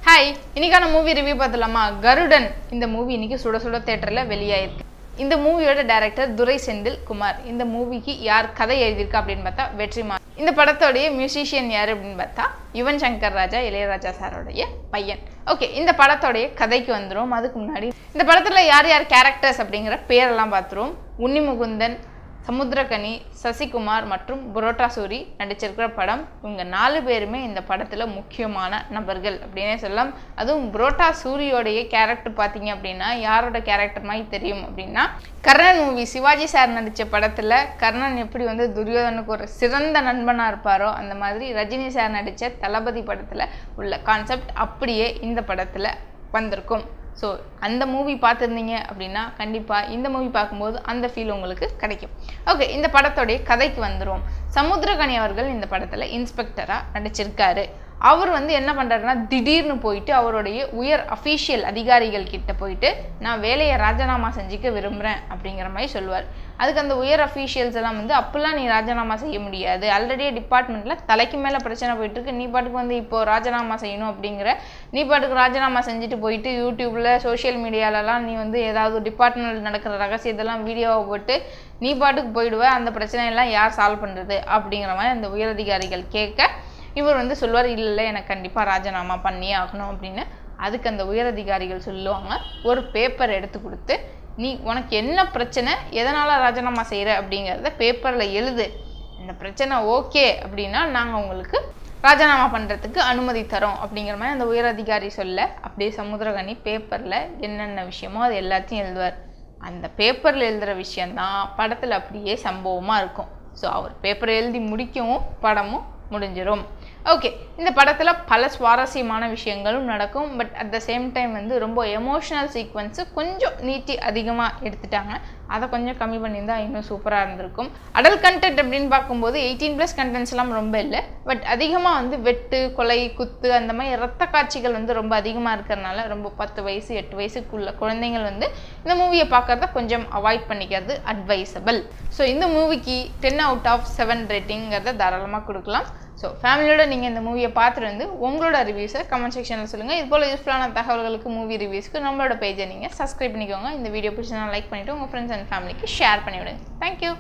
Hi, இன்னைக்கான movie review பார்த்தலாமா? கருடன் இந்த movie இன்னைக்கு சுட சுட தேட்டரில் வெளியாயிருக்கு. இந்த மூவியோட டைரக்டர் துரை செந்தில் குமார். இந்த மூவிக்கு யார் கதை எழுதியிருக்கா அப்படின்னு பார்த்தா வெற்றிமாறன். இந்த படத்தோடைய மியூசிஷியன் யார் அப்படின்னு பார்த்தா யுவன் சங்கர் ராஜா, இளையராஜா சாரோடைய பையன். ஓகே, இந்த படத்தோடைய கதைக்கு வந்துடும். அதுக்கு முன்னாடி இந்த படத்தில் யார் யார் கேரக்டர்ஸ் அப்படிங்கிற பேரெல்லாம் பார்த்துருவோம். உன்னி முகுந்தன், சமுத்திரகனி, சசிகுமார் மற்றும் புரோட்டா சூரி நடிச்சிருக்கிற படம். இவங்க 4 பேருமே இந்த படத்தில் முக்கியமான நபர்கள் அப்படின்னே சொல்லலாம். அதுவும் புரோட்டா சூரியோடைய கேரக்டர் பார்த்தீங்க அப்படின்னா யாரோட கேரக்டர் மாதிரி தெரியும் அப்படின்னா, கர்ணன் மூவி சிவாஜி சார் நடித்த படத்தில் கர்ணன் எப்படி துரியோதனுக்கு ஒரு சிறந்த நண்பனாக இருப்பாரோ அந்த மாதிரி ரஜினி சார் நடித்த தளபதி படத்தில் உள்ள கான்செப்ட் அப்படியே இந்த படத்தில் வந்திருக்கும். ஸோ அந்த மூவி பார்த்துருந்தீங்க அப்படின்னா கண்டிப்பாக இந்த மூவி பார்க்கும்போது அந்த ஃபீல் உங்களுக்கு கிடைக்கும். ஓகே, இந்த படத்தோடைய கதைக்கு வந்துடுவோம். சமுத்திரகனி அவர்கள் இந்த படத்தில் இன்ஸ்பெக்டராக நடிச்சிருக்காரு. அவர் என்ன பண்ணுறாருன்னா, திடீர்னு போயிட்டு அவருடைய உயர் அஃபீஷியல் அதிகாரிகள் கிட்ட போயிட்டு நான் வேலையை ராஜினாமா செஞ்சுக்க விரும்புகிறேன் அப்படிங்கிற மாதிரி சொல்லுவார். அதுக்கு அந்த உயர் அஃபீஷியல்ஸ் எல்லாம் அப்போல்லாம் நீ ராஜினாமா செய்ய முடியாது, ஆல்ரெடி டிபார்ட்மெண்ட்டில் தலைக்கு மேலே பிரச்சனை போயிட்டுருக்கு, நீ பாட்டுக்கு இப்போது ராஜினாமா செய்யணும் அப்படிங்கிற, நீ பாட்டுக்கு ராஜினாமா செஞ்சுட்டு போயிட்டு யூடியூப்பில் சோஷியல் மீடியாலலாம் நீ ஏதாவது டிபார்ட்மெண்ட்டில் நடக்கிற ரகசியத்தெல்லாம் வீடியோவை போட்டு நீ பாட்டுக்கு போயிடுவ, அந்த பிரச்சனையெல்லாம் யார் சால்வ் பண்ணுறது அப்படிங்கிற மாதிரி அந்த உயர் அதிகாரிகள் கேட்க இவர் சொல்லுவார், இல்லை எனக்கு கண்டிப்பாக ராஜினாமா பண்ணியே ஆகணும் அப்படின்னு. அதுக்கு அந்த உயரதிகாரிகள் சொல்லுவாங்க, ஒரு பேப்பர் எடுத்து கொடுத்து நீ உனக்கு என்ன பிரச்சனை, எதனால் ராஜினாமா செய்கிற அப்படிங்கிறத பேப்பரில் எழுது, இந்த பிரச்சனை ஓகே அப்படின்னா நாங்கள் உங்களுக்கு ராஜினாமா பண்ணுறதுக்கு அனுமதி தரோம் அப்படிங்கிற மாதிரி அந்த உயரதிகாரி சொல்ல, அப்படியே சமுத்திரகனி பேப்பரில் என்னென்ன விஷயமோ அது எல்லாத்தையும் எழுதுவார். அந்த பேப்பரில் எழுதுகிற விஷயந்தான் படத்தில் அப்படியே சம்பவமாக இருக்கும். ஸோ அவர் பேப்பரை எழுதி முடிக்கவும் படமும் முடிஞ்சிடும். ஓகே, இந்த படத்தில் பல சுவாரஸ்யமான விஷயங்களும் நடக்கும். But at the same time ரொம்ப எமோஷ்னல் சீக்வன்ஸு கொஞ்சம் நீட்டி அதிகமாக எடுத்துட்டாங்க. அதை கொஞ்சம் கம்மி பண்ணியிருந்தால் இன்னும் சூப்பராக இருந்திருக்கும். அடல்ட் கண்டென்ட் அப்படின்னு பார்க்கும்போது 18+ கண்டென்ட்ஸ் எல்லாம் ரொம்ப இல்லை. பட் அதிகமாக வெட்டு, கொலை, குத்து அந்த மாதிரி ரத்த காட்சிகள் ரொம்ப அதிகமாக இருக்கிறதுனால ரொம்ப 10 வயசு 8 வயசுக்குள்ள குழந்தைங்கள் இந்த மூவியை பார்க்கறத கொஞ்சம் அவாய்ட் பண்ணிக்கிறது அட்வைசபிள். ஸோ இந்த மூவிக்கு 10/7 ரேட்டிங்கிறத தாராளமாக கொடுக்கலாம். ஸோ ஃபேமிலியோட நீங்கள் இந்த மூவியை பார்த்துட்டு உங்களோட ரிவ்யூஸை கமெண்ட் செக்ஷனில் சொல்லுங்கள். இது போல் யூஸ்ஃபுல்லான தகவல்களுக்கு, மூவி ரிவ்யூஸ்க்கு நம்மளோட பேஜை நீங்கள் சப்ஸ்கிரைப் பண்ணிக்கோங்க. இந்த வீடியோ பிடிச்சா லைக் பண்ணிவிட்டு உங்கள் ஃப்ரெண்ட்ஸ் அண்ட் ஃபேமிலிக்கு ஷேர் பண்ணிவிடுங்க. தேங்க்யூ.